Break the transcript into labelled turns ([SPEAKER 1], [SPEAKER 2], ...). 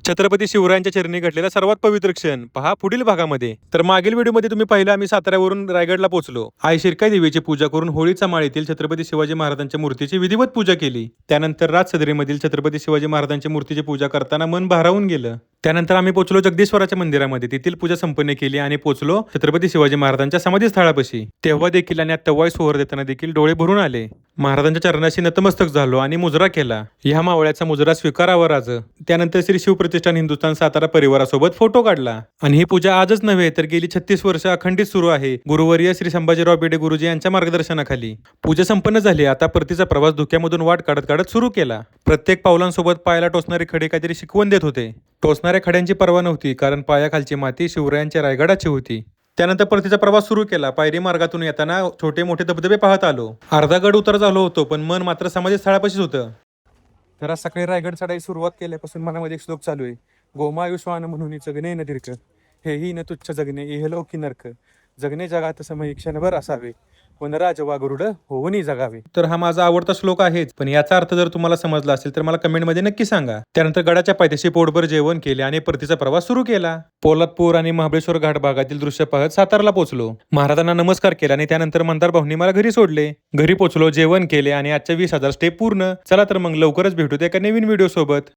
[SPEAKER 1] छत्रपती शिवरायांच्या चरणी घडलेला सर्वात पवित्र क्षण पहा पुढील भागामध्ये. तर मागील व्हिडिओमध्ये तुम्ही पाहिलं आम्ही साताऱ्यावरून रायगडला पोहोचलो. आई शिरकाई देवीची पूजा करून होळीचा माळीतील छत्रपती शिवाजी महाराजांच्या मूर्तीची विधिवत पूजा केली. त्यानंतर राजसदरीमधील छत्रपती शिवाजी महाराजांच्या मूर्तीची पूजा करताना मन भारावून गेलं. त्यानंतर आम्ही पोहोचलो जगदीश्वराच्या मंदिरामध्ये. तेथील पूजा संपन्न केली आणि पोहोचलो छत्रपती शिवाजी महाराजांच्या समाधी स्थळापाशी. तेव्हा देखील आणि तव्वाई सोहर देताना देखील डोळे भरून आले. महाराजांच्या चरणाशी नतमस्तक झालो आणि मुजरा केला. ह्या मावळ्याचा मुजरा स्वीकारावा राज. त्यानंतर श्री शिवप्रतिष्ठान हिंदुस्थान सातारा परिवारासोबत फोटो काढला. आणि ही पूजा आजच नव्हे तर गेली 36 वर्ष अखंडित सुरू आहे. गुरुवर्य श्री संभाजीराव बेडे गुरुजी यांच्या मार्गदर्शनाखाली. पूजा संपन्न झाली. आता परतीचा प्रवास धुक्यामधून वाट काढत काढत सुरू केला. प्रत्येक पावलांसोबत पायाला टोचणारे खडे काहीतरी शिकवण देत होते. टोचणाऱ्या खड्यांची पर्वा नव्हती, कारण पायाखालची माती शिवरायांच्या रायगडाची होती. त्यानंतर परतीचा प्रवास सुरू केला. पायरी मार्गातून येताना छोटे मोठे धबधबे पाहत आलो. अर्धा गड उतर झालो होतो, पण मन मात्र समाधी स्थळापाशीच होतं. तर आज सकाळी रायगड चढाई सुरुवात केल्यापासून मनामध्ये एक श्लोक चालू आहे. गोमायुष्वान म्हणून जगणे न दीर्घ, हेही न तुच्छ जगणे इहलोकी नरक, जगणे जगात समय क्षणभर असावे, वनराज वा गरुड होऊनी जगावे. तर हा माझा आवडता श्लोक आहेच, पण याचा अर्थ जर तुम्हाला समजला असेल तर मला कमेंटमध्ये नक्की सांगा. त्यानंतर गडाच्या पायथ्याशी पोटभर जेवण केले आणि परतीचा प्रवास सुरू केला. पोलादपूर आणि महाबळेश्वर घाट भागातील दृश्य पाहत सातारला पोहोचलो. महाराजांना नमस्कार केला आणि त्यानंतर मंदार भाऊंनी मला घरी सोडले. घरी पोहोचलो, जेवण केले आणि आजच्या 20,000 स्टेप पूर्ण. चला तर मग लवकरच भेटूया एका नवीन व्हिडिओ सोबत.